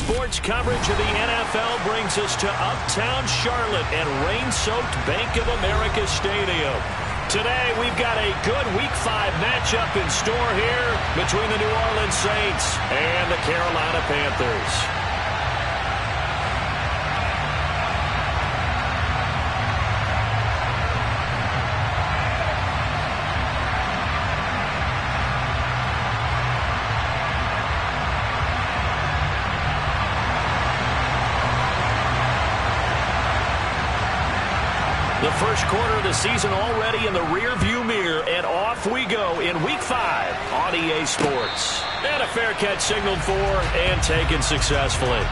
Sports coverage of the NFL brings us to uptown Charlotte and rain-soaked Bank of America Stadium. Today, we've got a good Week 5 matchup in store here between the New Orleans Saints and the Carolina Panthers. The first quarter of the season already in the rearview mirror, and off we go in Week 5 on EA Sports. And a fair catch signaled for and taken successfully.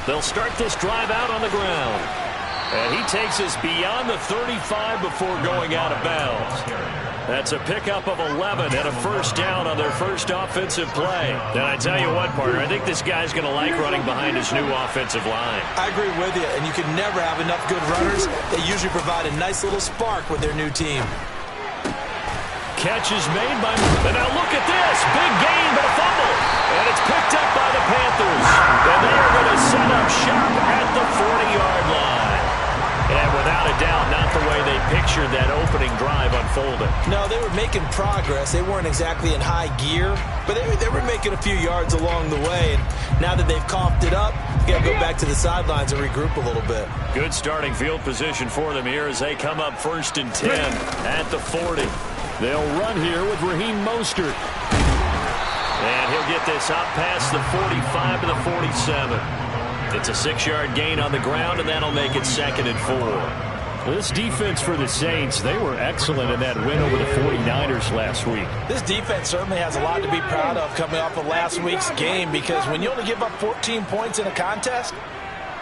They'll start this drive out on the ground. And he takes us beyond the 35 before going out of bounds. That's a pickup of 11 and a first down on their first offensive play. And I tell you what, partner, I think this guy's going to like running behind his new offensive line. I agree with you, and you can never have enough good runners. They usually provide a nice little spark with their new team. Catch is made by... And now look at this. Big gain, but a fumble. And it's picked up by the Panthers. And they are going to set up shop at the 40-yard line. And without a doubt, not the way they pictured that opening drive unfolding. No, they were making progress. They weren't exactly in high gear, but they were making a few yards along the way. And now that they've coughed it up, you got to go back to the sidelines and regroup a little bit. Good starting field position for them here as they come up 1st and 10 at the 40. They'll run here with Raheem Mostert. And he'll get this up past the 45 to the 47. It's a 6-yard gain on the ground, and that'll make it 2nd and 4. Well, this defense for the Saints, they were excellent in that win over the 49ers last week. This defense certainly has a lot to be proud of coming off of last week's game, because when you only give up 14 points in a contest,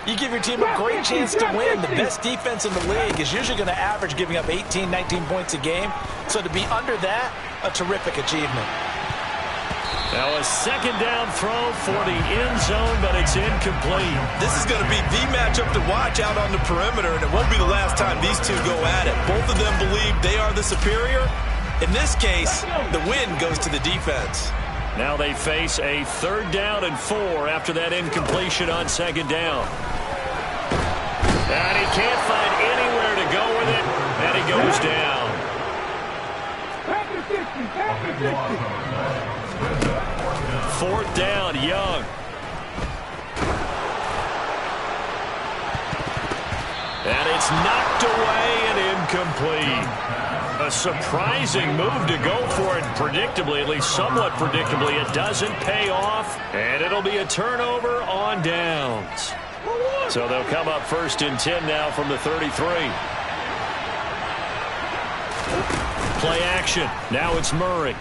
you give your team a great chance to win. The best defense in the league is usually going to average giving up 18, 19 points a game. So to be under that, a terrific achievement. Now a 2nd down throw for the end zone, but it's incomplete. This is going to be the matchup to watch out on the perimeter, and it won't be the last time these two go at it. Both of them believe they are the superior. In this case, the win goes to the defense. Now they face a 3rd down and 4 after that incompletion on 2nd down. And he can't find anywhere to go with it, and he goes down. 4th down, Young. And it's knocked away and incomplete. A surprising move to go for it predictably, at least somewhat predictably. It doesn't pay off, and it'll be a turnover on downs. So they'll come up 1st and 10 now from the 33. Play action. Now it's Murray.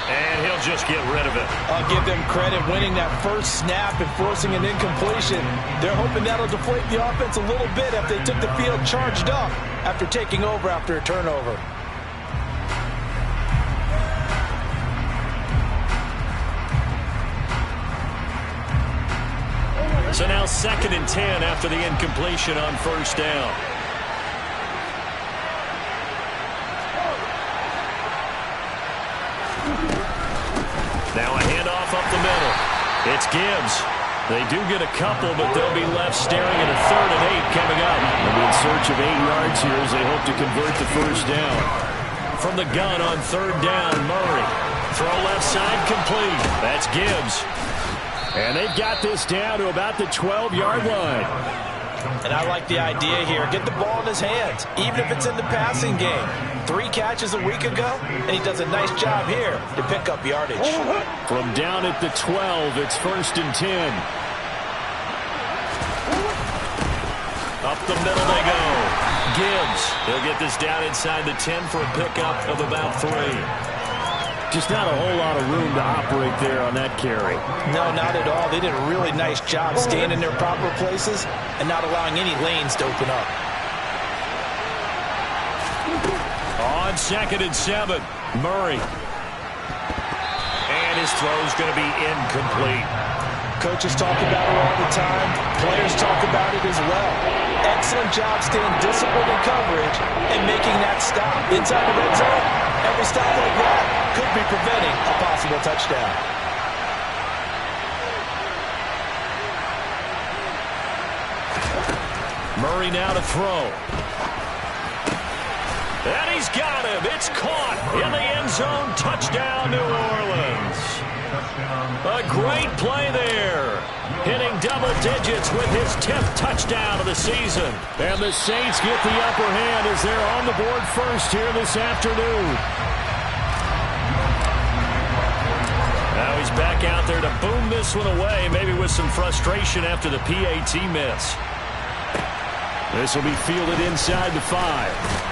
And he'll just get rid of it. I'll give them credit winning that first snap and forcing an incompletion. They're hoping that'll deflate the offense a little bit if they took the field charged up after taking over after a turnover. So now 2nd and 10 after the incompletion on 1st down. Now a handoff up the middle. It's Gibbs. They do get a couple, but they'll be left staring at a 3rd and 8 coming up. They'll be in search of 8 yards here as they hope to convert the first down. From the gun on 3rd down, Murray. Throw left side complete. That's Gibbs. And they've got this down to about the 12-yard line. And I like the idea here. Get the ball in his hands, even if it's in the passing game. 3 catches a week ago, and he does a nice job here to pick up yardage. From down at the 12, it's 1st and 10. Up the middle they go. Gibbs. He'll get this down inside the 10 for a pickup of about 3. Just not a whole lot of room to operate there on that carry. No, not at all. They did a really nice job staying in their proper places and not allowing any lanes to open up. On 2nd and 7, Murray. And his throw's going to be incomplete. Coaches talk about it all the time. Players talk about it as well. Excellent job staying disciplined in coverage and making that stop. Inside the red zone, every stop like that could be preventing a possible touchdown. Murray now to throw. And he's got him. It's caught in the end zone. Touchdown, New Orleans. A great play there. Hitting double digits with his 10th touchdown of the season. And the Saints get the upper hand as they're on the board first here this afternoon. Now he's back out there to boom this one away, maybe with some frustration after the PAT miss. This will be fielded inside the 5.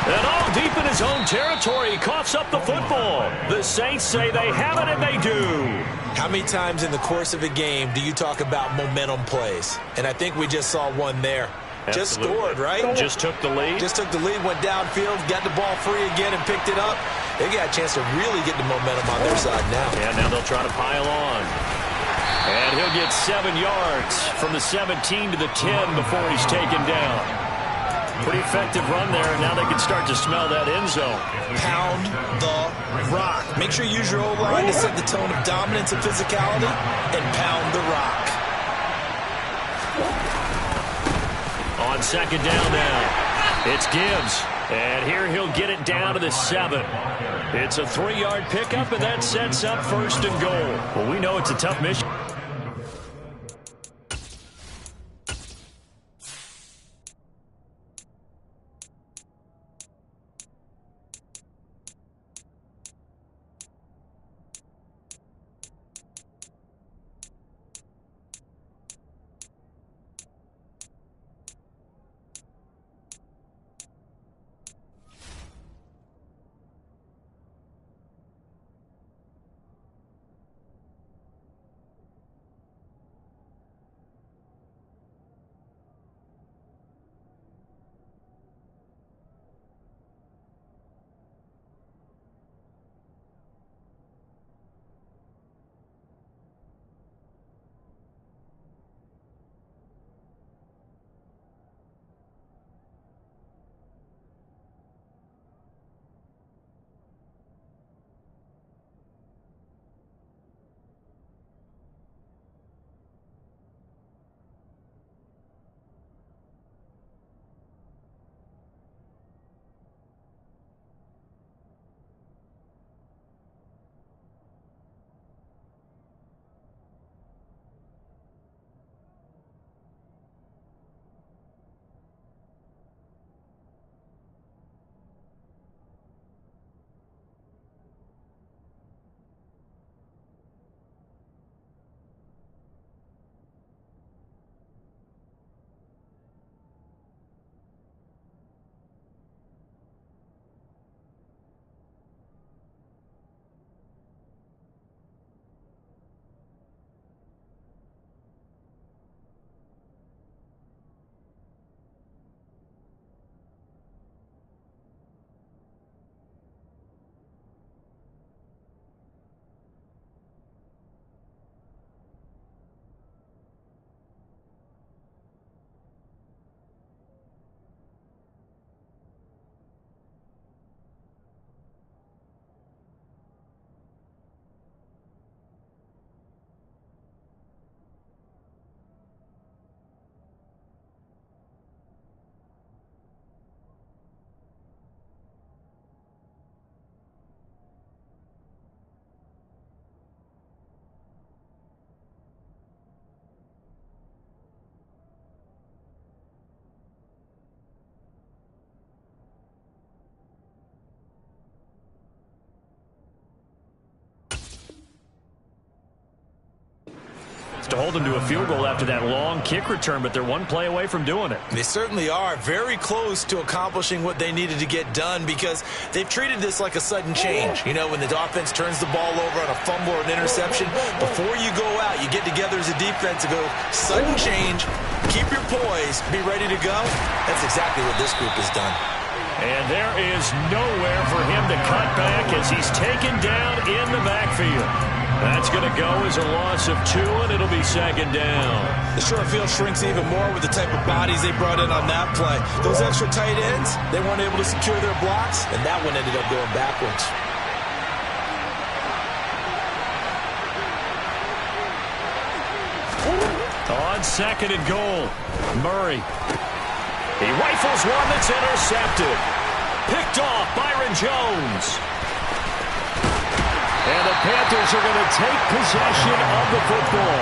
And all deep in his own territory, he coughs up the football. The Saints say they have it, and they do. How many times in the course of a game do you talk about momentum plays? And I think we just saw one there. Absolutely. Just scored, right? Just took the lead. Just took the lead, went downfield, got the ball free again and picked it up. They got a chance to really get the momentum on their side now. Yeah, now they'll try to pile on. And he'll get 7 yards from the 17 to the 10 before he's taken down. Pretty effective run there, and now they can start to smell that end zone. Pound the rock. Make sure you use your O-line to set the tone of dominance and physicality, and pound the rock. On 2nd down now, it's Gibbs. And here he'll get it down to the 7. It's a 3-yard pickup, and that sets up 1st and goal. Well, we know it's a tough mission. defense to hold them to a field goal after that long kick return, but they're one play away from doing it. They certainly are very close to accomplishing what they needed to get done because they've treated this like a sudden change. You know, when the offense turns the ball over on a fumble or an interception, before you go out, you get together as a defense and go, sudden change, keep your poise, be ready to go. That's exactly what this group has done. And there is nowhere for him to cut back as he's taken down in the backfield. That's going to go as a loss of 2, and it'll be second down. The short field shrinks even more with the type of bodies they brought in on that play. Those extra tight ends, they weren't able to secure their blocks, and that one ended up going backwards. On second and goal, Murray. He rifles one that's intercepted. Picked off Byron Jones. And the Panthers are going to take possession of the football.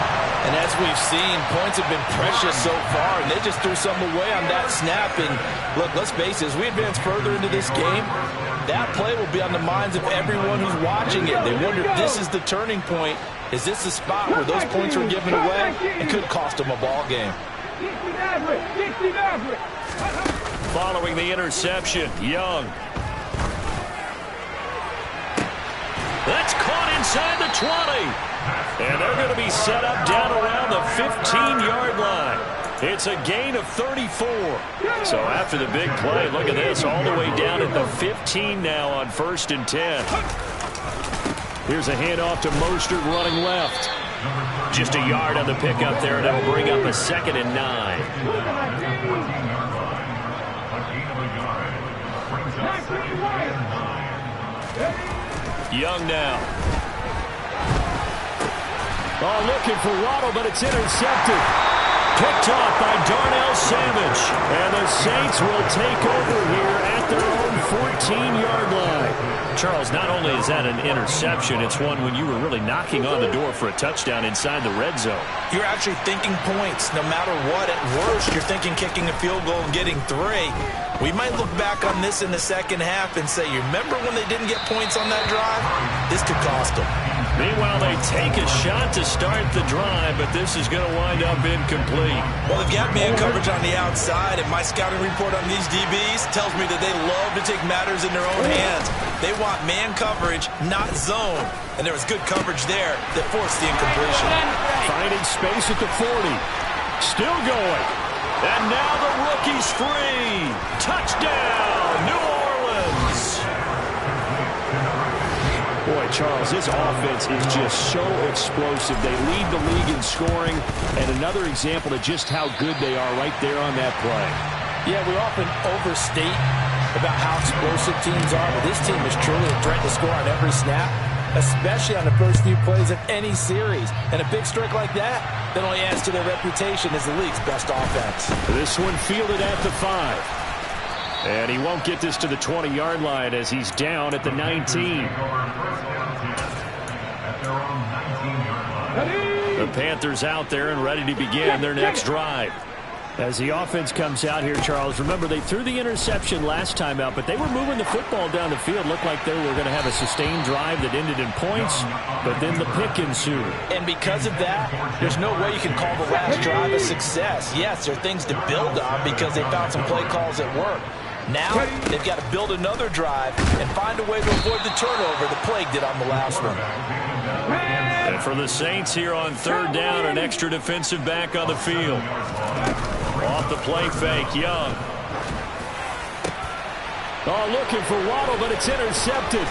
And as we've seen, points have been precious so far, and they just threw something away on that snap. And look, let's face it, as we advance further into this game, that play will be on the minds of everyone who's watching it. They wonder if this is the turning point. Is this the spot where those points were given away? It could cost them a ball game. Following the interception, Young. That's caught inside the 20. And they're going to be set up down around the 15-yard line. It's a gain of 34. So after the big play, look at this, all the way down at the 15 now on 1st and 10. Here's a handoff to Mostert running left. Just a yard on the pickup there, and that'll bring up a 2nd and 9. Young now. Oh, looking for Waddle, but it's intercepted. Picked off by Darnell Savage. And the Saints will take over here at their own 14-yard line. Charles, not only is that an interception, it's one when you were really knocking on the door for a touchdown inside the red zone. You're actually thinking points. No matter what, at worst, you're thinking kicking a field goal and getting 3. We might look back on this in the second half and say, you remember when they didn't get points on that drive? This could cost them. Meanwhile, they take a shot to start the drive, but this is going to wind up incomplete. Well, they've got man coverage on the outside, and my scouting report on these DBs tells me that they love to take matters in their own hands. They want man coverage, not zone. And there was good coverage there that forced the incompletion. Finding space at the 40. Still going. And now the rookie's free. Touchdown, New Orleans. Boy, Charles, this offense is just so explosive. They lead the league in scoring, and another example of just how good they are right there on that play. Yeah, we often overstate about how explosive teams are, but this team is truly a threat to score on every snap, especially on the first few plays of any series. And a big strike like that only adds to their reputation as the league's best offense. This one fielded at the 5. And he won't get this to the 20-yard line as he's down at the 19. The Panthers out there and ready to begin their next drive. As the offense comes out here, Charles, remember they threw the interception last time out, but they were moving the football down the field. Looked like they were going to have a sustained drive that ended in points, but then the pick ensued. And because of that, there's no way you can call the last drive a success. Yes, there are things to build on because they found some play calls that work. Now, they've got to build another drive and find a way to avoid the turnover the plague did on the last one. And for the Saints here on 3rd down, an extra defensive back on the field. Off the play fake, Young. Oh, looking for Waddle, but it's intercepted.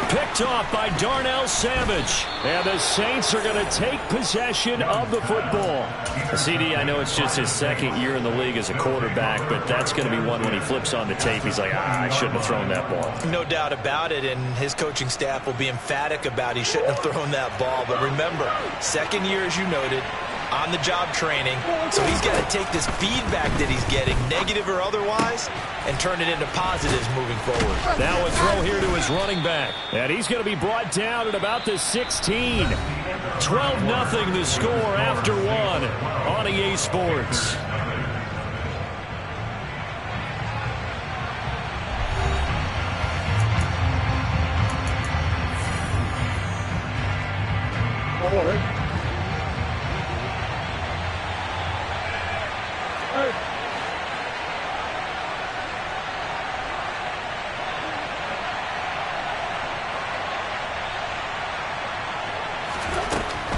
Picked off by Darnell Savage. And the Saints are going to take possession of the football. CD, I know it's just his 2nd year in the league as a quarterback, but that's going to be one when he flips on the tape. He's like, I shouldn't have thrown that ball. No doubt about it, and his coaching staff will be emphatic about he shouldn't have thrown that ball. But remember, 2nd year, as you noted, on-the-job training, so he's got to take this feedback that he's getting, negative or otherwise, and turn it into positives moving forward. Now a throw here to his running back. And he's going to be brought down at about the 16. 12-0 the score after 1 on EA Sports.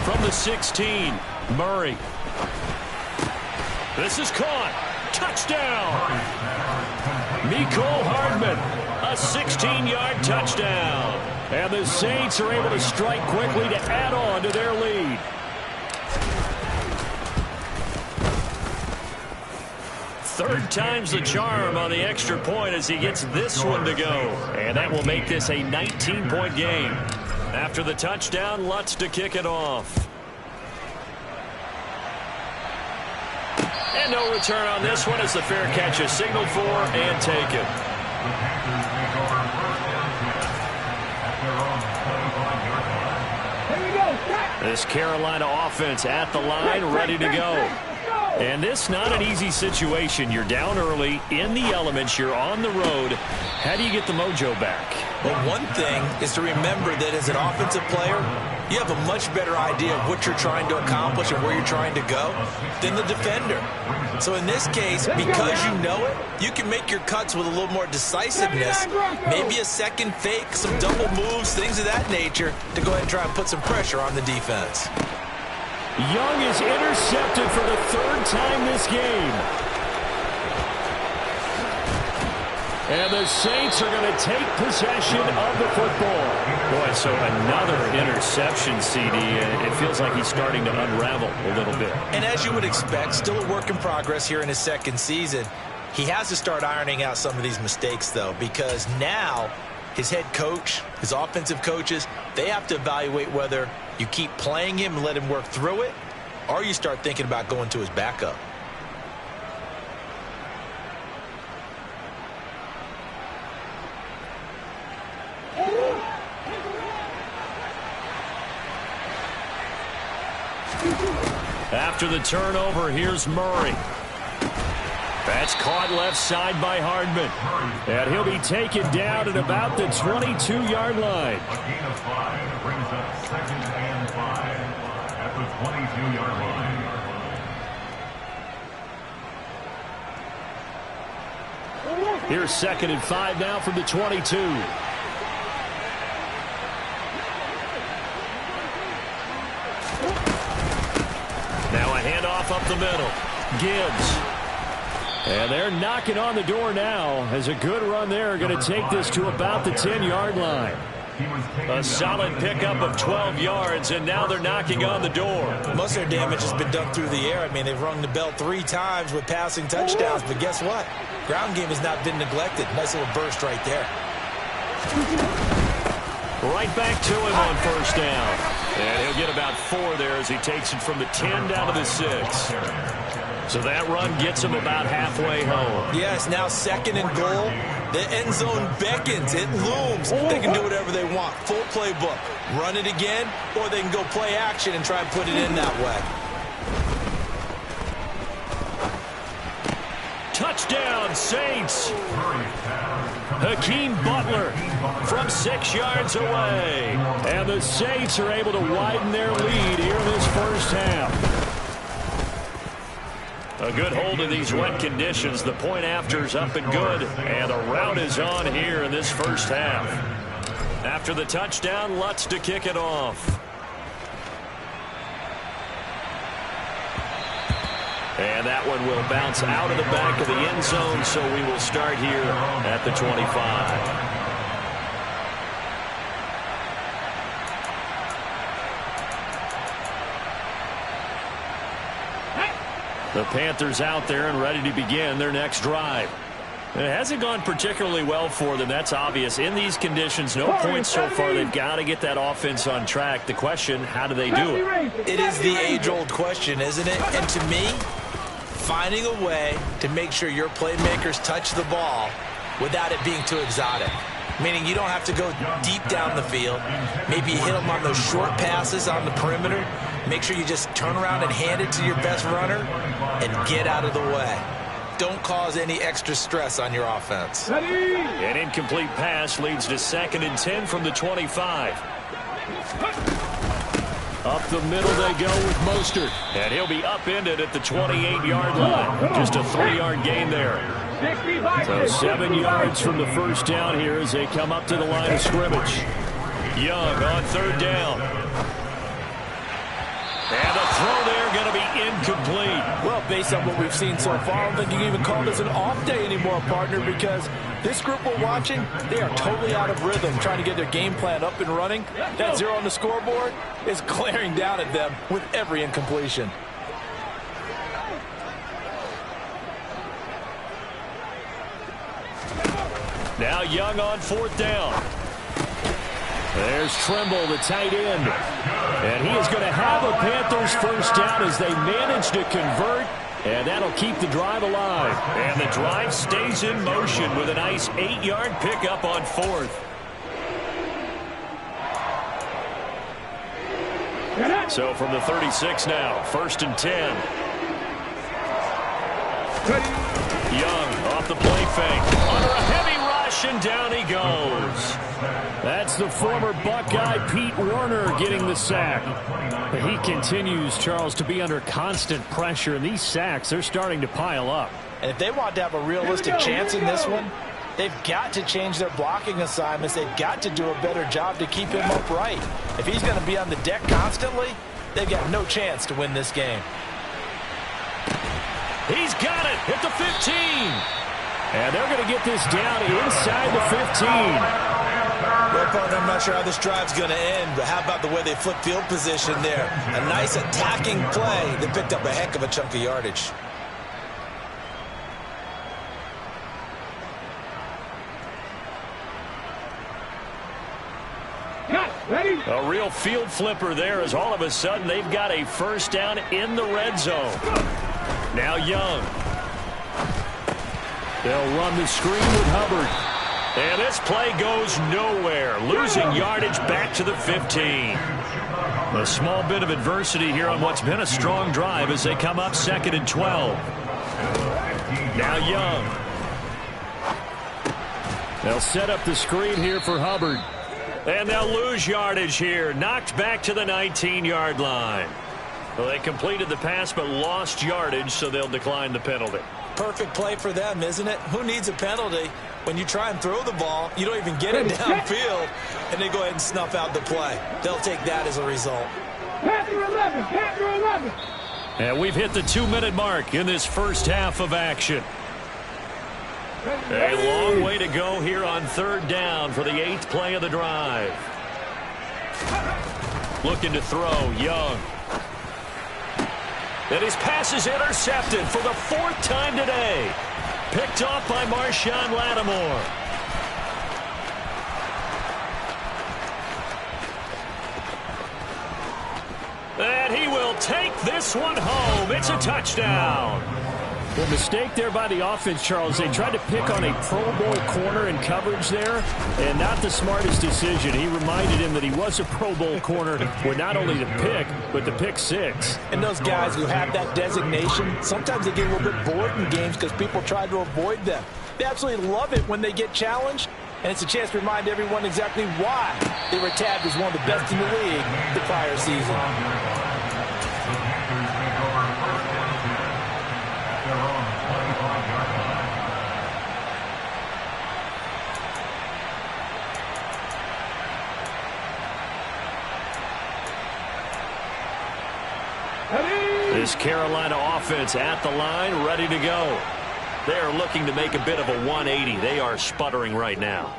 From the 16, Murray. This is caught. Touchdown. Mecole Hardman, a 16-yard touchdown. And the Saints are able to strike quickly to add on to their lead. Third time's the charm on the extra point as he gets this one to go. And that will make this a 19-point game. After the touchdown, Lutz to kick it off. And no return on this one as the fair catch is signaled for and taken. This Carolina offense at the line, ready to go. And this not an easy situation. You're down early, in the elements, you're on the road. How do you get the mojo back? Well, one thing is to remember that as an offensive player, you have a much better idea of what you're trying to accomplish and where you're trying to go than the defender. So in this case, because you know it, you can make your cuts with a little more decisiveness, maybe a second fake, some double moves, things of that nature, to go ahead and try and put some pressure on the defense. Young is intercepted for the third time this game. And the Saints are going to take possession of the football. Boy, so another interception, CD. It feels like he's starting to unravel a little bit. And as you would expect, still a work in progress here in his second season. He has to start ironing out some of these mistakes, though, because now his head coach, his offensive coaches, they have to evaluate whether you keep playing him and let him work through it, or you start thinking about going to his backup. After the turnover, here's Murray. That's caught left side by Hardman. And he'll be taken down at about the 22-yard line. A gain of 5 brings up 2nd and 5 at the 22-yard line. Here's 2nd and 5 now from the 22. Now a handoff up the middle. Gibbs. And they're knocking on the door now as a good run there. Going to take this to about the 10-yard line. A solid pickup of 12 yards, and now they're knocking on the door. Most of their damage has been done through the air. I mean, they've rung the bell 3 times with passing touchdowns, but guess what? Ground game has not been neglected. Nice little burst right there. Right back to him on first down. And he'll get about 4 there as he takes it from the 10 down to the 6. So that run gets him about halfway home. Yes, now 2nd and goal. The end zone beckons. It looms. They can do whatever they want. Full playbook. Run it again, or they can go play action and try and put it in that way. Touchdown, Saints. Hakeem Butler from 6 yards away. And the Saints are able to widen their lead here in this first half. A good hold in these wet conditions. The point after's up and good. And the rout is on here in this first half. After the touchdown, Lutz to kick it off. And that one will bounce out of the back of the end zone, so we will start here at the 25. The Panthers out there and ready to begin their next drive. It hasn't gone particularly well for them. That's obvious. In these conditions, no points so far. They've got to get that offense on track. The question, how do they do it? It is the age-old question, isn't it? And to me, finding a way to make sure your playmakers touch the ball without it being too exotic. Meaning you don't have to go deep down the field. Maybe you hit them on those short passes on the perimeter. Make sure you just turn around and hand it to your best runner and get out of the way. Don't cause any extra stress on your offense. An incomplete pass leads to 2nd and 10 from the 25. Up the middle they go with Mostert. And he'll be upended at the 28-yard line. Just a 3-yard gain there. So 7 yards from the first down here as they come up to the line of scrimmage. Young on 3rd down. And the throw there going to be incomplete. Well, based on what we've seen so far, I don't think you can even call this an off day anymore, partner, because this group we're watching, they are totally out of rhythm, trying to get their game plan up and running. That 0 on the scoreboard is glaring down at them with every incompletion. Now Young on 4th down. There's Trimble, the tight end. And he is going to have a Panthers first down as they manage to convert. And that'll keep the drive alive. And the drive stays in motion with a nice 8-yard pickup on 4th. So from the 36 now, 1st and 10. Young off the play fake. Under a heavy rush, and down he goes. That's the former Buckeye Pete Werner getting the sack. But he continues, Charles, to be under constant pressure, and these sacks, they're starting to pile up. And if they want to have a realistic chance in this one, they've got to change their blocking assignments. They've got to do a better job to keep him upright. If he's going to be on the deck constantly, they've got no chance to win this game. He's got it at the 15. And they're going to get this down inside the 15. Well, partner, I'm not sure how this drive's going to end, but how about the way they flip field position there? A nice attacking play. They picked up a heck of a chunk of yardage. A real field flipper there as all of a sudden they've got a first down in the red zone. Now Young. They'll run the screen with Hubbard. And this play goes nowhere. Losing yardage back to the 15. A small bit of adversity here on what's been a strong drive as they come up 2nd and 12. Now Young. They'll set up the screen here for Hubbard. And they'll lose yardage here. Knocked back to the 19-yard line. Well, they completed the pass but lost yardage, so they'll decline the penalty. Perfect play for them, isn't it? Who needs a penalty? When you try and throw the ball, you don't even get it downfield, and they go ahead and snuff out the play. They'll take that as a result. Panther 11, Panther 11. And we've hit the 2-minute mark in this first half of action. A long way to go here on 3rd down for the 8th play of the drive. Looking to throw, Young. And his pass is intercepted for the 4th time today. Picked off by Marshawn Lattimore. And he will take this one home. It's a touchdown. The mistake there by the offense, Charles, they tried to pick on a Pro Bowl corner in coverage there, and not the smartest decision. He reminded him that he was a Pro Bowl corner with not only the pick, but the pick 6. And those guys who have that designation, sometimes they get a little bit bored in games because people try to avoid them. They absolutely love it when they get challenged, and it's a chance to remind everyone exactly why they were tabbed as one of the best in the league the prior season. This Carolina offense at the line, ready to go. They are looking to make a bit of a 180. They are sputtering right now.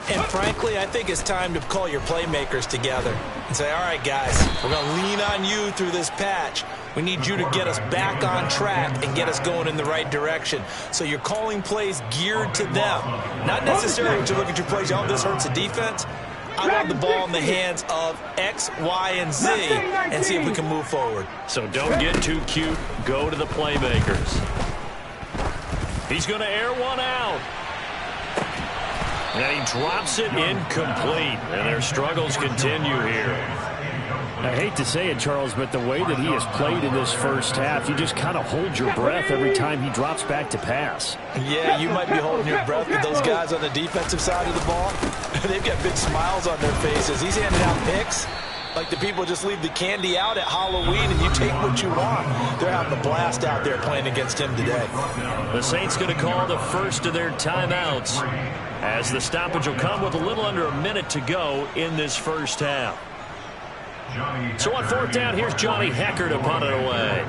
And frankly, I think it's time to call your playmakers together and say, all right, guys, we're going to lean on you through this patch. We need you to get us back on track and get us going in the right direction. So you're calling plays geared to them. Not necessarily to look at your plays, oh, this hurts the defense. I want the ball in the hands of X, Y, and Z and see if we can move forward. So don't get too cute. Go to the playmakers. He's going to air one out. And he drops it incomplete. And their struggles continue here. I hate to say it, Charles, but the way that he has played in this first half, you just kind of hold your breath every time he drops back to pass. Yeah, you might be holding your breath, but those guys on the defensive side of the ball, they've got big smiles on their faces. He's handing out picks like the people just leave the candy out at Halloween and you take what you want. They're having a blast out there playing against him today. The Saints going to call the first of their timeouts as the stoppage will come with a little under a minute to go in this first half. So on fourth down, here's Johnny Hecker to punt it away.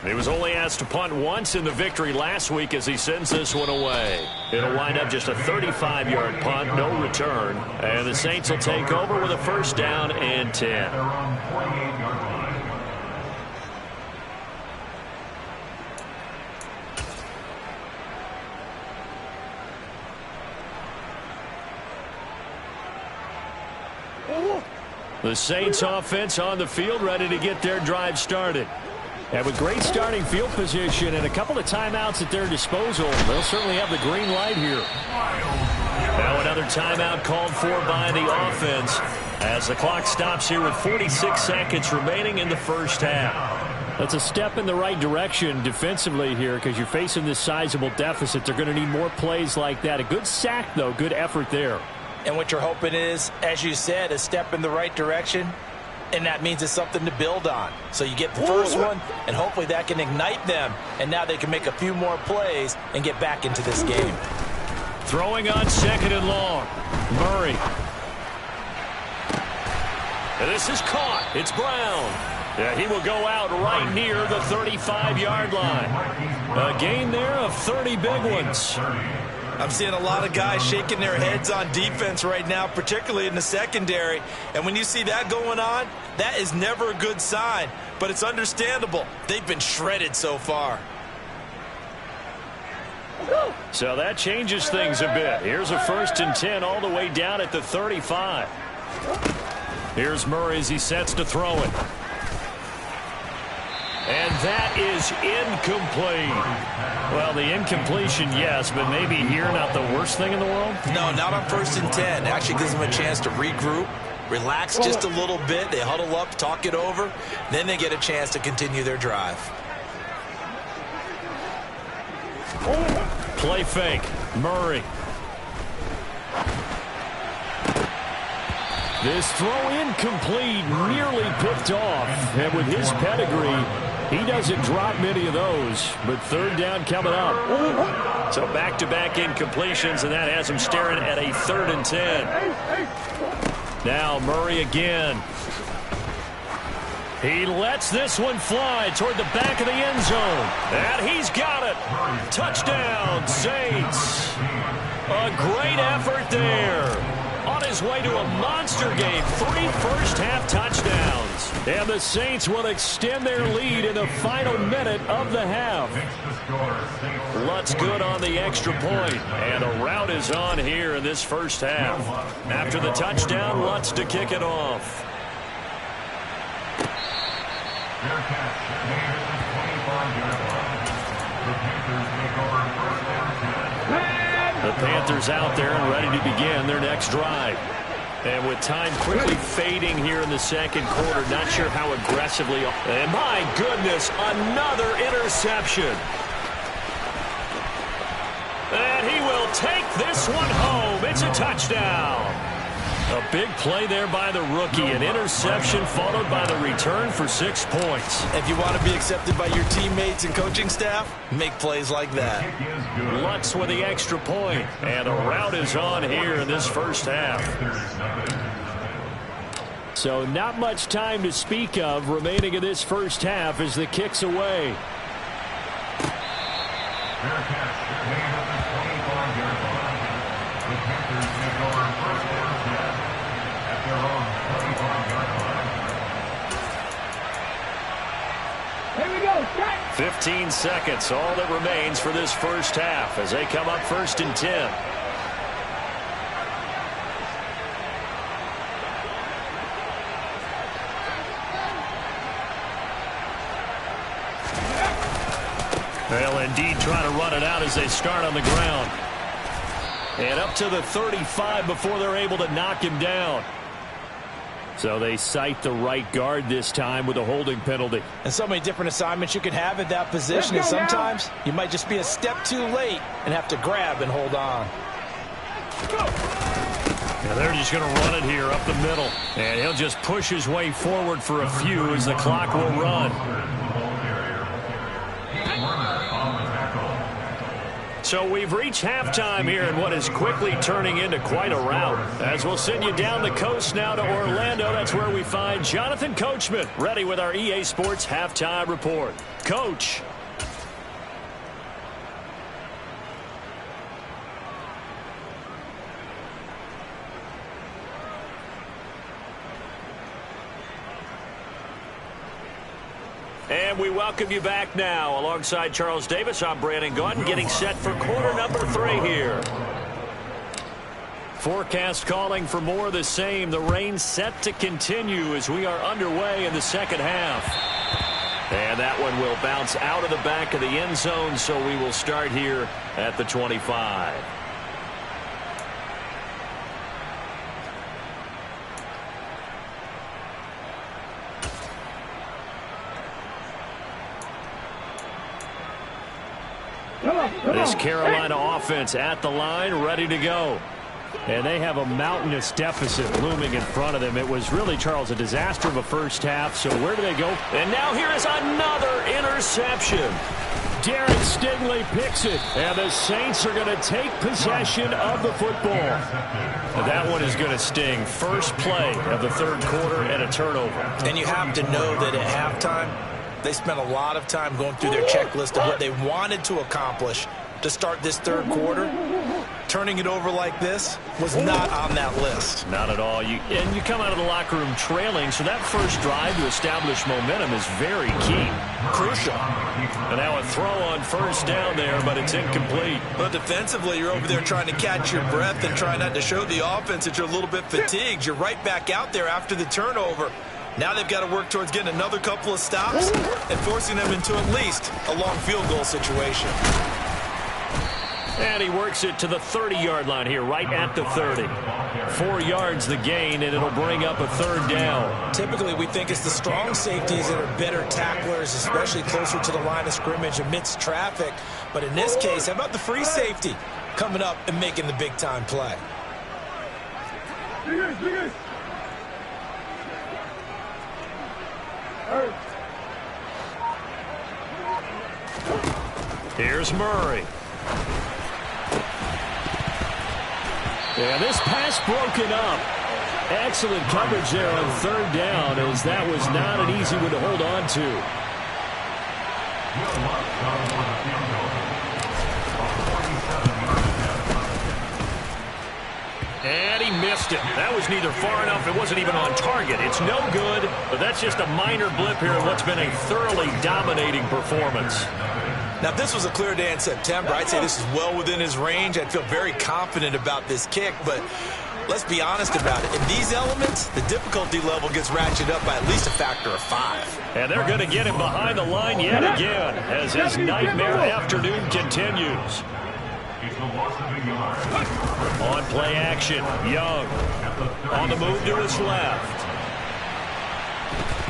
He was only asked to punt once in the victory last week as he sends this one away. It'll wind up just a 35-yard punt, no return. And the Saints will take over with a first down and 10. The Saints offense on the field, ready to get their drive started. And with great starting field position and a couple of timeouts at their disposal, they'll certainly have the green light here. Now another timeout called for by the offense as the clock stops here with 46 seconds remaining in the first half. That's a step in the right direction defensively here because you're facing this sizable deficit. They're going to need more plays like that. A good sack, though. Good effort there. And what you're hoping is, as you said, a step in the right direction. And that means it's something to build on. So you get the first one, and hopefully that can ignite them. And now they can make a few more plays and get back into this game. Throwing on second and long. Murray. And this is caught. It's Brown. Yeah, he will go out right near the 35-yard line. A gain there of 30 big ones. I'm seeing a lot of guys shaking their heads on defense right now, particularly in the secondary. And when you see that going on, that is never a good sign. But it's understandable. They've been shredded so far. So that changes things a bit. Here's a first and 10 all the way down at the 35. Here's Murray as he sets to throw it. And that is incomplete. Well, the incompletion, yes, but maybe here not the worst thing in the world? No, not on first and 10. Actually gives them a chance to regroup, relax just a little bit. They huddle up, talk it over. Then they get a chance to continue their drive. Play fake. Murray. This throw incomplete, nearly picked off. And with his pedigree, he doesn't drop many of those. But third down coming up. So back-to-back incompletions, and that has him staring at a third and 10. Now Murray again. He lets this one fly toward the back of the end zone. And he's got it. Touchdown, Saints. A great effort there. On his way to a monster game, 3 first-half touchdowns. And the Saints will extend their lead in the final minute of the half. Lutz good on the extra point, and a rout is on here in this first half. After the touchdown, Lutz to kick it off. The Panthers out there and ready to begin their next drive. And with time quickly fading here in the second quarter, not sure how aggressively. And my goodness, another interception. And he will take this one home. It's a touchdown. A big play there by the rookie. An interception followed by the return for 6 points. If you want to be accepted by your teammates and coaching staff, make plays like that. Lutz with the extra point. And a rout is on here in this first half. So not much time to speak of remaining in this first half as the kick's away. Here we go. 15 seconds, all that remains for this first half as they come up first and 10. They'll indeed try to run it out as they start on the ground. And up to the 35 before they're able to knock him down. So they cite the right guard this time with a holding penalty. And so many different assignments you can have at that position. And sometimes you might just be a step too late and have to grab and hold on. Now they're just going to run it here up the middle. And he'll just push his way forward for a few as the clock will run. So we've reached halftime here in what is quickly turning into quite a rout. As we'll send you down the coast now to Orlando, that's where we find Jonathan Coachman, ready with our EA Sports Halftime Report. Coach. And we welcome you back now. Alongside Charles Davis, I'm Brandon Gaudin, getting set for quarter number 3 here. Forecast calling for more of the same. The rain set to continue as we are underway in the second half. And that one will bounce out of the back of the end zone, so we will start here at the 25. This Carolina offense at the line, ready to go. And they have a mountainous deficit looming in front of them. It was really, Charles, a disaster of a first half. So where do they go? And now here is another interception. Darren Stingley picks it. And the Saints are going to take possession of the football. That one is going to sting. First play of the third quarter and a turnover. And you have to know that at halftime, they spent a lot of time going through their checklist of what they wanted to accomplish to start this third quarter. Turning it over like this was not on that list. Not at all. You come out of the locker room trailing, so that first drive to establish momentum is very key. Crucial. And now a throw on first down there, but it's incomplete. But defensively, you're over there trying to catch your breath and try not to show the offense that you're a little bit fatigued. You're right back out there after the turnover. Now they've got to work towards getting another couple of stops and forcing them into at least a long field goal situation. And he works it to the 30-yard line here, right at the 30. 4 yards the gain, and it'll bring up a third down. Typically, we think it's the strong safeties that are better tacklers, especially closer to the line of scrimmage amidst traffic. But in this case, how about the free safety coming up and making the big-time play? Here's Murray. Yeah, this pass broken up. Excellent coverage there on third down, as that was not an easy one to hold on to. And he missed it. That was neither far enough. It wasn't even on target. It's no good, but that's just a minor blip here in what's been a thoroughly dominating performance. Now, if this was a clear day in September, I'd say this is well within his range. I'd feel very confident about this kick, but let's be honest about it. In these elements, the difficulty level gets ratcheted up by at least a factor of 5. And they're going to get him behind the line yet again as his nightmare afternoon continues. On play action, Young on the move to his left.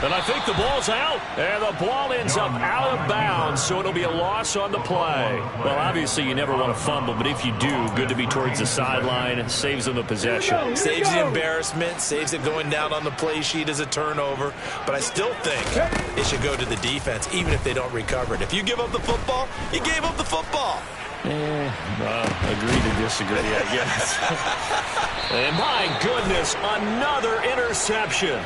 And I think the ball's out. And the ball ends up out of bounds, so it'll be a loss on the play. Well, obviously, you never want to fumble, but if you do, good to be towards the sideline. It saves them the possession. Saves the embarrassment, saves it going down on the play sheet as a turnover. But I still think it should go to the defense, even if they don't recover it. If you give up the football, you gave up the football. Agree to disagree, I guess. And my goodness, another interception.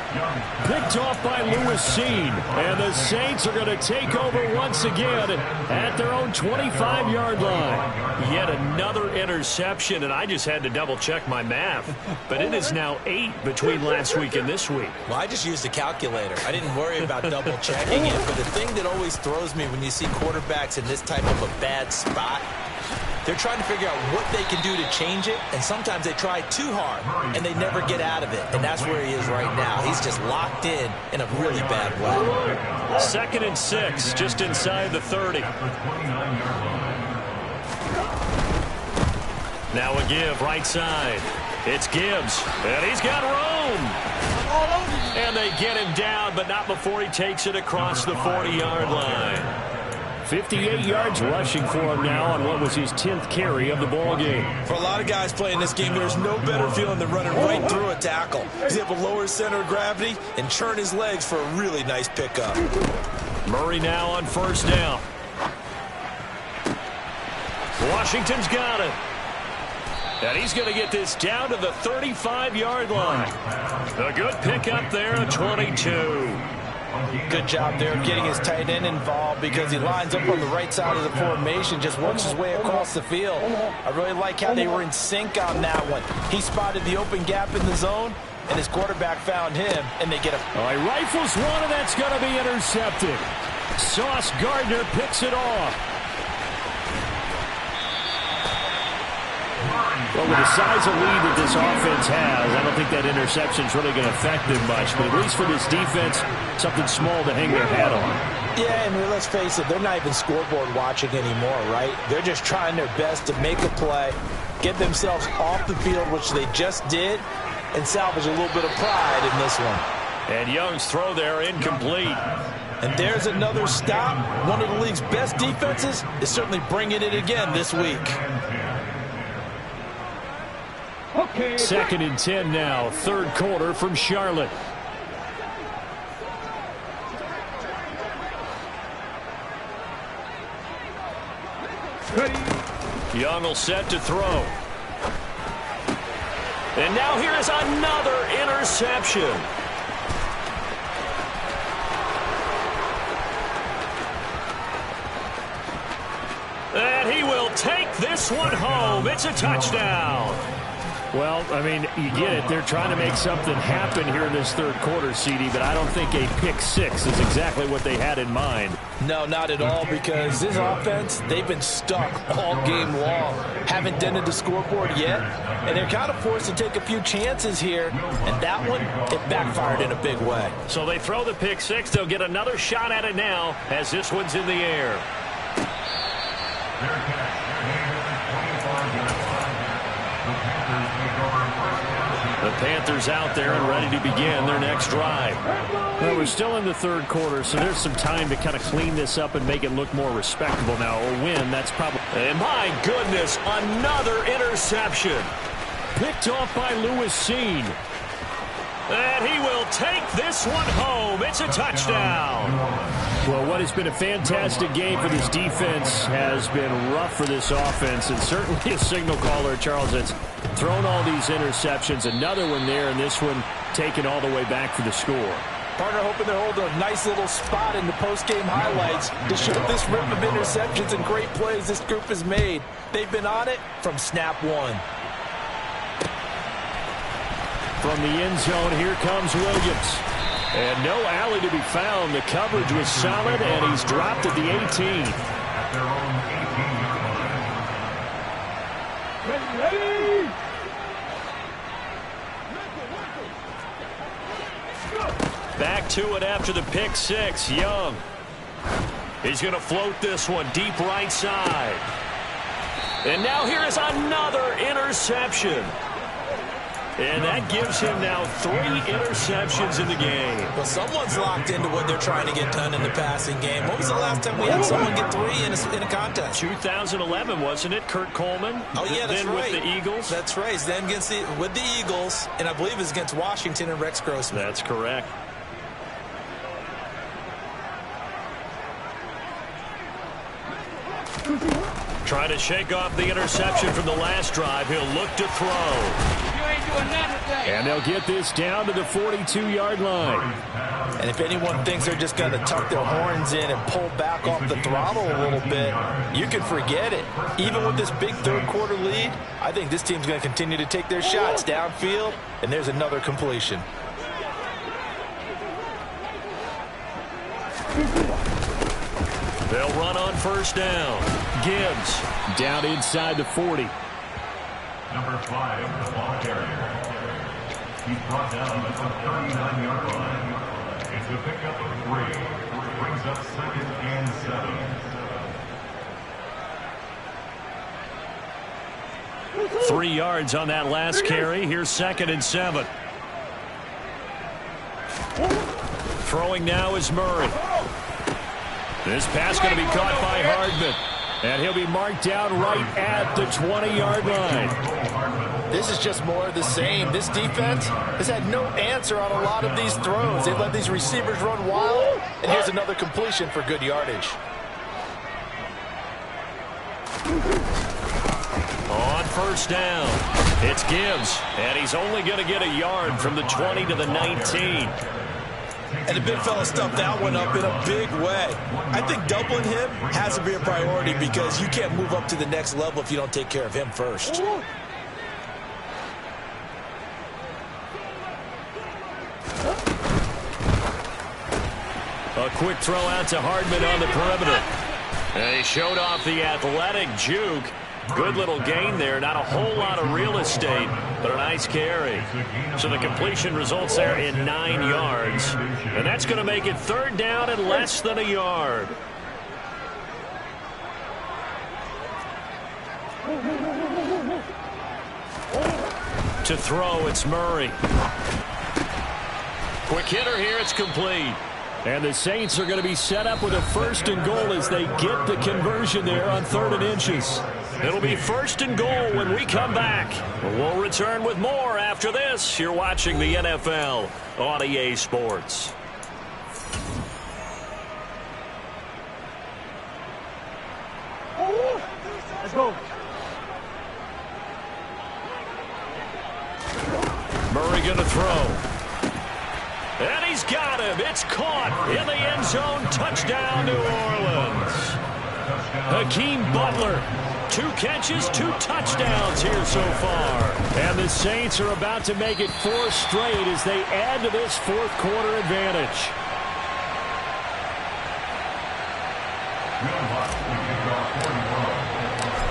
Picked off by Lewis Seen. And the Saints are going to take over once again at their own 25-yard line. Yet another interception, and I just had to double-check my math. But it is now 8 between last week and this week. Well, I just used a calculator. I didn't worry about double-checking it. But the thing that always throws me when you see quarterbacks in this type of a bad spot, they're trying to figure out what they can do to change it, and sometimes they try too hard, and they never get out of it. And that's where he is right now. He's just locked in a really bad way. 2nd and 6, just inside the 30. Now a give, right side. It's Gibbs, and he's got room. And they get him down, but not before he takes it across the 40-yard line. 58 yards rushing for him now on what was his 10th carry of the ball game. For a lot of guys playing this game, there's no better feeling than running right through a tackle. He's able to lower his center of gravity and churn his legs for a really nice pickup. Murray now on first down. Washington's got it. And he's going to get this down to the 35-yard line. A good pickup there at 22. Good job there getting his tight end involved because he lines up on the right side of the formation, just works his way across the field. I really like how they were in sync on that one. He spotted the open gap in the zone, and his quarterback found him, and they get a... All right, rifles one, and that's going to be intercepted. Sauce Gardner picks it off. Well, with the size of lead that this offense has, I don't think that interception is really going to affect them much. But at least for this defense, something small to hang their hat on. Yeah, and let's face it, they're not even scoreboard watching anymore, right? They're just trying their best to make a play, get themselves off the field, which they just did, and salvage a little bit of pride in this one. And Young's throw there incomplete. And there's another stop. One of the league's best defenses is certainly bringing it again this week. Okay. 2nd and 10 now, 3rd quarter from Charlotte. Ready. Young will set to throw. And now here is another interception. And he will take this one home. It's a touchdown. Well, I mean, you get it. They're trying to make something happen here in this 3rd quarter, CD, but I don't think a pick six is exactly what they had in mind. No, not at all, because this offense, they've been stuck all game long. Haven't dented the scoreboard yet, and they're kind of forced to take a few chances here, and that one, it backfired in a big way. So they throw the pick six. They'll get another shot at it now as this one's in the air. The Panthers out there and ready to begin their next drive. Well, we're still in the 3rd quarter, so there's some time to kind of clean this up and make it look more respectable now. A win, that's probably... And my goodness, another interception. Picked off by Lewis Seen. And he will take this one home. It's a touchdown. Well, what has been a fantastic game for this defense has been rough for this offense, and certainly a signal caller, Charles, that's thrown all these interceptions. Another one there, and this one taken all the way back for the score. Partner hoping they're holding a nice little spot in the post-game highlights to show this rip of interceptions and great plays this group has made. They've been on it from snap one. From the end zone, here comes Williams. And no alley to be found. The coverage was solid, and he's dropped at the 18. At their own 18-yard line. Ready. Back to it after the pick six. Young. He's going to float this one deep right side. And now here is another interception. And that gives him now 3 interceptions in the game. Well, someone's locked into what they're trying to get done in the passing game. When was the last time we had someone get 3 in a contest? 2011, wasn't it? Kurt Coleman? Oh, yeah, that's then right. with the Eagles? That's right. Then with the Eagles, and I believe it's against Washington and Rex Grossman. That's correct. Trying to shake off the interception from the last drive. He'll look to throw. And they'll get this down to the 42-yard line. And if anyone thinks they're just going to tuck their horns in and pull back off the throttle a little bit, you can forget it. Even with this big 3rd quarter lead, I think this team's going to continue to take their shots downfield, and there's another completion. They'll run on first down. Gibbs Down inside the 40. Number 5, the ball carrier. He's brought down at the 39-yard line. It's a pickup of 3. Brings up 2nd and 7. 3 yards on that last carry. Here's 2nd and 7. Throwing now is Murray. This pass going to be caught by Hardman. And he'll be marked down right at the 20-yard line. This is just more of the same. This defense has had no answer on a lot of these throws. They've let these receivers run wild, and here's another completion for good yardage. first down. It's Gibbs, and he's only going to get a yard from the 20 to the 19. And the big fella stuffed that one up in a big way. I think doubling him has to be a priority because you can't move up to the next level if you don't take care of him first. A quick throw out to Hardman on the perimeter. And he showed off the athletic juke. Good little gain there. Not a whole lot of real estate, but a nice carry. So the completion results there in 9 yards. And that's going to make it third down and less than a yard. To throw, it's Murray. Quick hitter here, it's complete. And the Saints are going to be set up with a first and goal as they get the conversion there on 3rd and inches. It'll be first and goal when we come back. We'll return with more after this. You're watching the NFL on EA Sports. Let's go. Murray going to throw. And he's got him. It's caught in the end zone. Touchdown, New Orleans. Hakeem Butler. 2 catches, 2 touchdowns here so far. And the Saints are about to make it 4 straight as they add to this 4th quarter advantage.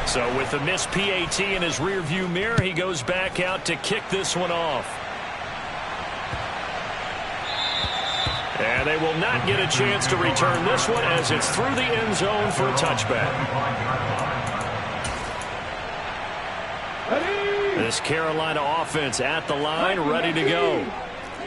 So with the missed PAT in his rearview mirror, he goes back out to kick this one off. And they will not get a chance to return this one as it's through the end zone for a touchback. This Carolina offense at the line, ready to go.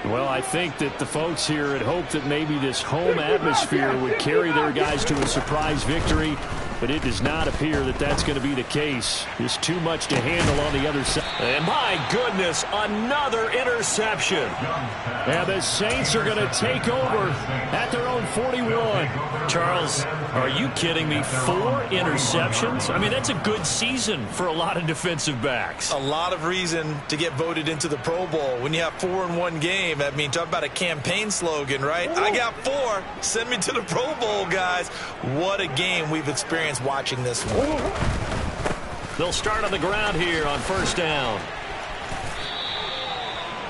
Well, I think that the folks here had hoped that maybe this home atmosphere would carry their guys to a surprise victory, but it does not appear that that's going to be the case. There's too much to handle on the other side. And my goodness, another interception. And the Saints are going to take over at their own 41. Charles, are you kidding me? 4 interceptions? I mean, that's a good season for a lot of defensive backs. A lot of reason to get voted into the Pro Bowl. When you have 4 in one game, I mean, talk about a campaign slogan, right? I got 4. Send me to the Pro Bowl, guys. What a game we've experienced watching this one. They'll start on the ground here on first down.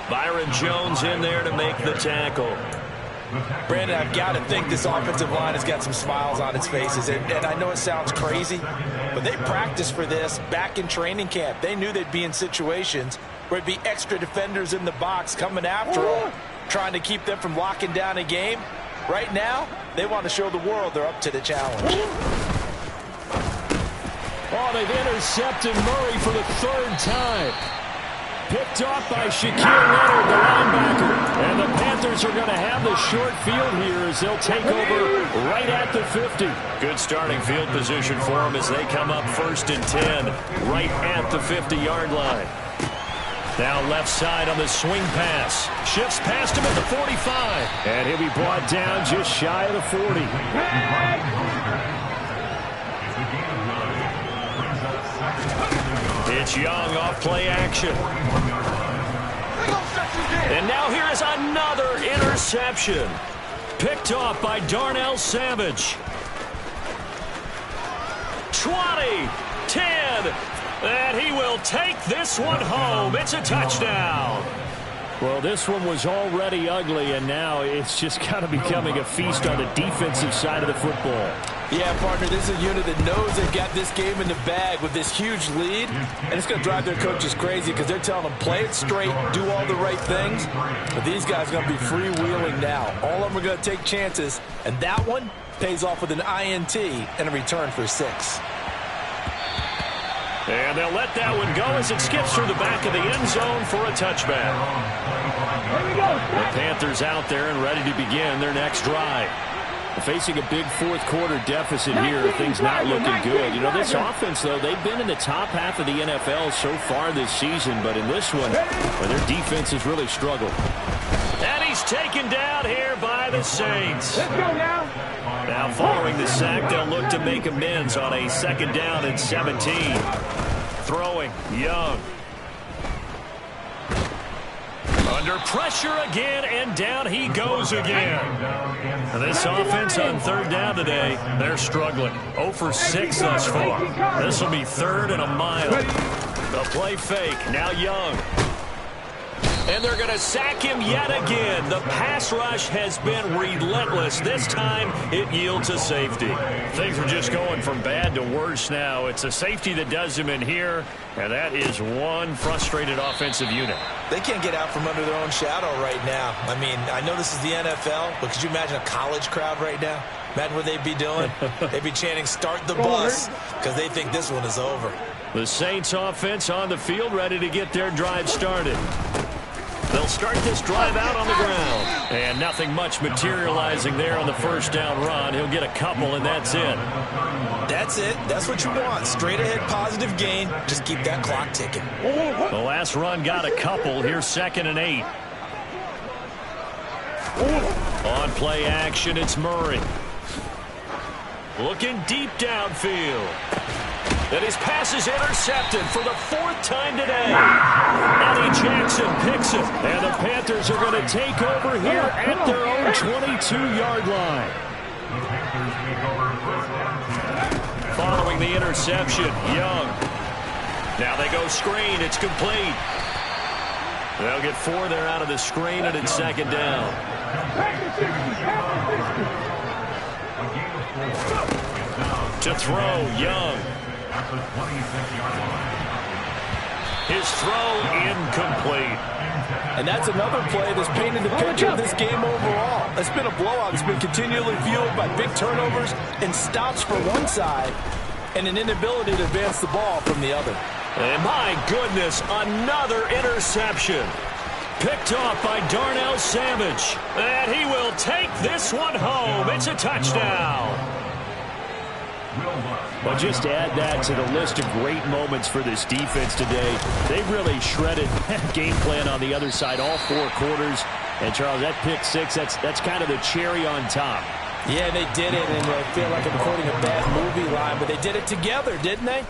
Byron Jones in there to make the tackle. Brandon, I've got to think this offensive line has got some smiles on its faces. And I know it sounds crazy, but they practiced for this back in training camp. They knew they'd be in situations where it'd be extra defenders in the box coming after them, trying to keep them from locking down a game. Right now, they want to show the world they're up to the challenge. Oh, they've intercepted Murray for the 3rd time. Picked off by Shaquille Leonard, the linebacker. And the Panthers are going to have the short field here as they'll take over right at the 50. Good starting field position for them as they come up first and 10, right at the 50-yard line. Now left side on the swing pass. Shifts past him at the 45. And he'll be brought down just shy of the 40. It's Young off play action. And now here is another interception. Picked off by Darnell Savage. 20, 10, and he will take this one home. It's a touchdown. Well, this one was already ugly, and now it's just kind of becoming a feast on the defensive side of the football. Yeah, partner, this is a unit that knows they've got this game in the bag with this huge lead, and it's going to drive their coaches crazy because they're telling them play it straight, do all the right things, but these guys are going to be freewheeling now. All of them are going to take chances, and that one pays off with an INT and a return for 6. And they'll let that one go as it skips through the back of the end zone for a touchback. The Panthers out there and ready to begin their next drive. Facing a big 4th quarter deficit here, things not looking good. You know, this offense, though, they've been in the top half of the NFL so far this season, but in this one, their defense has really struggled. And he's taken down here by the Saints. Let's go now. Now following the sack, they'll look to make amends on a 2nd down and 17. Throwing, Young. Under pressure again, and down he goes again. And this offense on third down today, they're struggling. 0 for 6 thus far. This will be 3rd and a mile. The play fake, now Young. And they're going to sack him yet again. The pass rush has been relentless. This time, it yields a safety. Things are just going from bad to worse now. It's a safety that does him in here, and that is one frustrated offensive unit. They can't get out from under their own shadow right now. I mean, I know this is the NFL, but could you imagine a college crowd right now? Imagine what they'd be doing. They'd be chanting, "Start the bus," because they think this one is over. The Saints offense on the field, ready to get their drive started. They'll start this drive out on the ground. And nothing much materializing there on the first down run. He'll get a couple, and that's it. That's it. That's what you want. Straight ahead positive gain. Just keep that clock ticking. The last run got a couple. Here's 2nd and 8. On play action, it's Murray. Looking deep downfield. And his pass is intercepted for the 4th time today. Eddie Jackson picks it. And the Panthers are going to take over here at their own 22-yard line. Following the interception, Young. Now they go screen. It's complete. They'll get 4 there out of the screen, and it's 2nd down. To throw, Young. His throw incomplete. And that's another play that's painted the picture of this game overall. It's been a blowout. It's been continually fueled by big turnovers and stops for one side and an inability to advance the ball from the other. And my goodness, another interception. Picked off by Darnell Savage. And he will take this one home. It's a touchdown. Well, just to add that to the list of great moments for this defense today. They really shredded game plan on the other side all 4 quarters. And, Charles, that pick 6, that's kind of the cherry on top. Yeah, they did it, and I feel like I'm quoting a bad movie line, but they did it together, didn't they?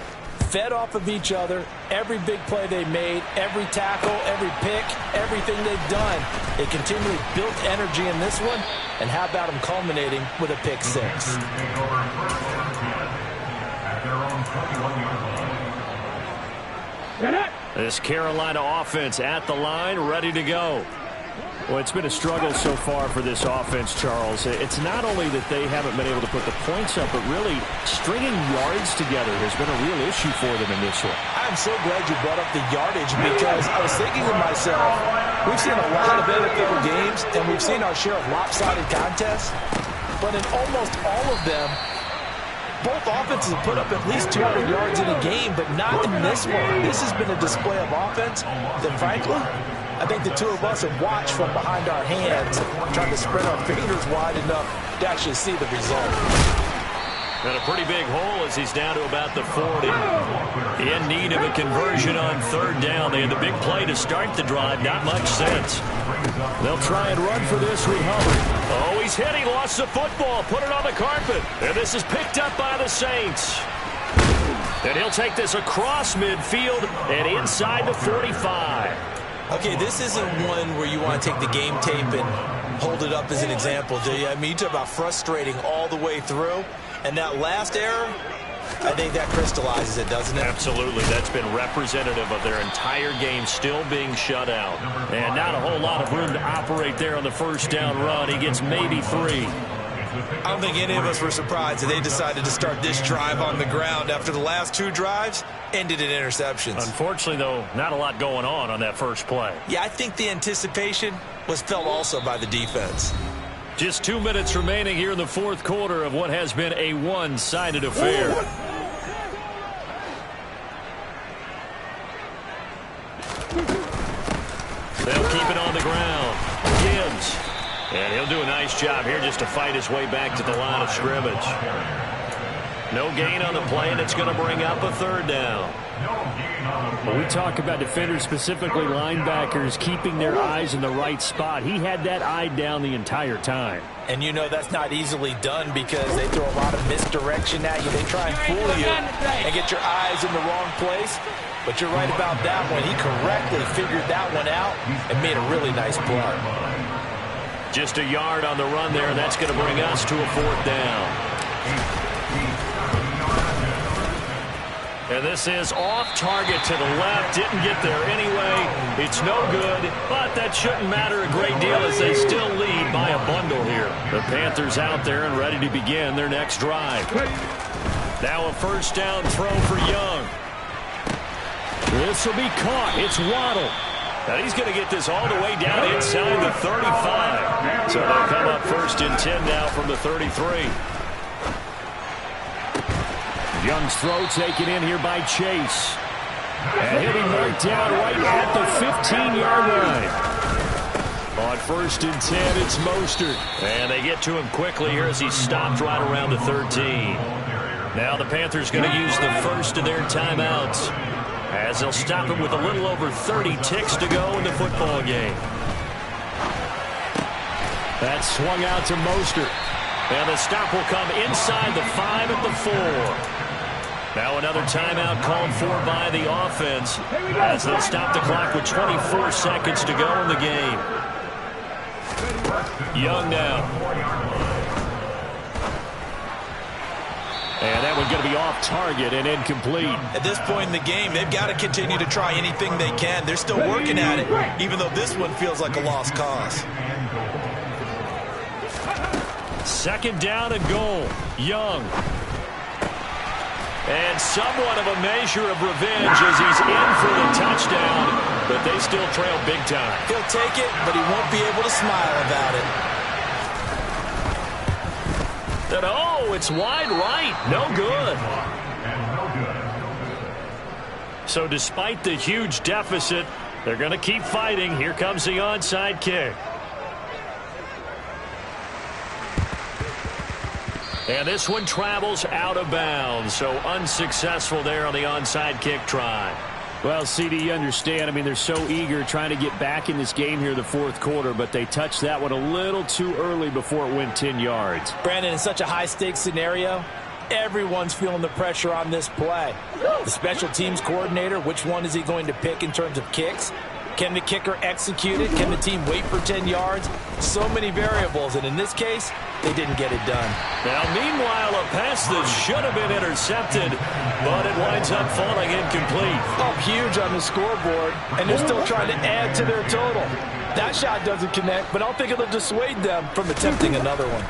Fed off of each other, every big play they made, every tackle, every pick, everything they've done. They continually built energy in this one, and how about them culminating with a pick 6? This Carolina offense at the line, ready to go. Well, it's been a struggle so far for this offense, Charles. It's not only that they haven't been able to put the points up, but really stringing yards together has been a real issue for them in this one. I'm so glad you brought up the yardage, because I was thinking to myself, we've seen a lot of NFL games, and we've seen our share of lopsided contests, but in almost all of them, both offenses have put up at least 200 yards in a game, but not in this one. This has been a display of offense that, frankly, I think the two of us have watched from behind our hands, trying to spread our fingers wide enough to actually see the result. And a pretty big hole as he's down to about the 40. In need of a conversion on 3rd down. They had the big play to start the drive. Not much sense. They'll try and run for this with Hubbard. Oh, he's hit. He lost the football. Put it on the carpet. And this is picked up by the Saints. And he'll take this across midfield and inside the 45. Okay, this isn't one where you want to take the game tape and hold it up as an example, do you? I mean, you talk about frustrating all the way through. And that last error, I think that crystallizes it, doesn't it? Absolutely. That's been representative of their entire game still being shut out. And not a whole lot of room to operate there on the first down run. He gets maybe 3. I don't think any of us were surprised that they decided to start this drive on the ground after the last 2 drives ended in interceptions. Unfortunately, though, not a lot going on that first play. Yeah, I think the anticipation was felt also by the defense. Just 2 minutes remaining here in the 4th quarter of what has been a one-sided affair. They'll keep it on the ground. Gibbs. And he'll do a nice job here just to fight his way back to the line of scrimmage. No gain on the play, and it's going to bring up a third down. When we talk about defenders, specifically linebackers, keeping their eyes in the right spot, he had that eye down the entire time. And you know that's not easily done because they throw a lot of misdirection at you. They try and fool you and get your eyes in the wrong place. But you're right about that one. He correctly figured that one out and made a really nice play. Just a yard on the run there, and that's going to bring us to a fourth down. And this is off target to the left. Didn't get there anyway. It's no good, but that shouldn't matter a great deal as they still lead by a bundle here. The Panthers out there and ready to begin their next drive. Now a first down throw for Young. This will be caught. It's Waddle. Now he's going to get this all the way down inside the 35. So they come up first and 10 now from the 33. Young's throw taken in here by Chase. And he'll be marked down right at the 15-yard line. On first and 10, it's Mostert. And they get to him quickly here as he stopped right around the 13. Now the Panthers going to use the first of their timeouts, as they'll stop him with a little over 30 ticks to go in the football game. That's swung out to Mostert. And the stop will come inside the 5 at the 4. Now another timeout called for by the offense, as they'll stop the clock with 24 seconds to go in the game. Young now. And that one's going to be off target and incomplete. At this point in the game, they've got to continue to try anything they can. They're still working at it, even though this one feels like a lost cause. Second down and goal. Young. And somewhat of a measure of revenge as he's in for the touchdown, but they still trail big time. He'll take it, but he won't be able to smile about it. And oh, it's wide right. No good. So despite the huge deficit, they're going to keep fighting. Here comes the onside kick. And this one travels out of bounds, so unsuccessful there on the onside kick try. Well, CD, you understand. I mean, they're so eager trying to get back in this game here in the fourth quarter, but they touched that one a little too early before it went 10 yards. Brandon, in such a high-stakes scenario, everyone's feeling the pressure on this play. The special teams coordinator, which one is he going to pick in terms of kicks? Can the kicker execute it? Can the team wait for 10 yards? So many variables, and in this case, they didn't get it done. Now, meanwhile, a pass that should have been intercepted, but it winds up falling incomplete. Oh, huge on the scoreboard, and they're still trying to add to their total. That shot doesn't connect, but I don't think it'll dissuade them from attempting another one.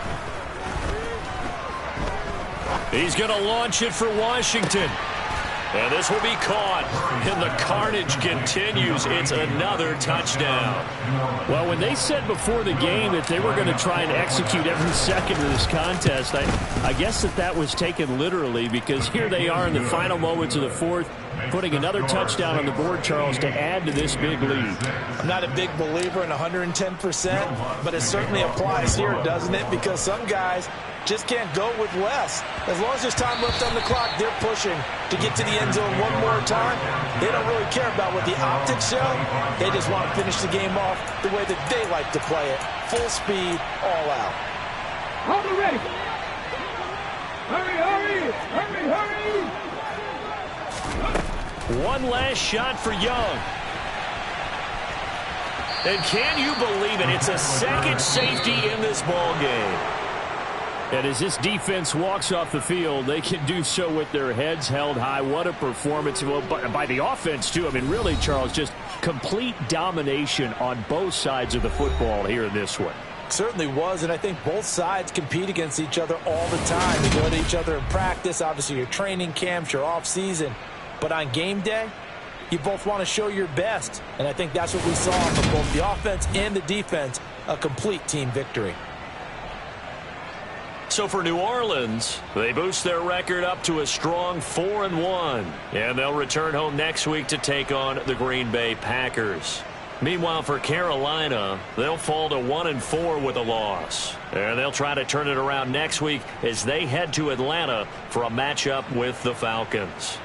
He's going to launch it for Washington. And this will be caught, and the carnage continues. It's another touchdown. Well, when they said before the game that they were going to try and execute every second of this contest, I guess that was taken literally, because here they are in the final moments of the fourth, putting another touchdown on the board, Charles, to add to this big lead. I'm not a big believer in 110%, but it certainly applies here, doesn't it? Because some guys just can't go with less. As long as there's time left on the clock, they're pushing to get to the end zone one more time. They don't really care about what the optics show. They just want to finish the game off the way that they like to play it. Full speed, all out. Hold it ready. Hurry, hurry, hurry, hurry. One last shot for Young. And can you believe it? It's a second safety in this ball game. And as this defense walks off the field, they can do so with their heads held high. What a performance by the offense, too. I mean, really, Charles, just complete domination on both sides of the football here in this one. Certainly was, and I think both sides compete against each other all the time. They go to each other in practice, obviously your training camps, your off-season. But on game day, you both want to show your best. And I think that's what we saw from both the offense and the defense, a complete team victory. So for New Orleans, they boost their record up to a strong 4-1. And they'll return home next week to take on the Green Bay Packers. Meanwhile, for Carolina, they'll fall to 1-4 with a loss. And they'll try to turn it around next week as they head to Atlanta for a matchup with the Falcons.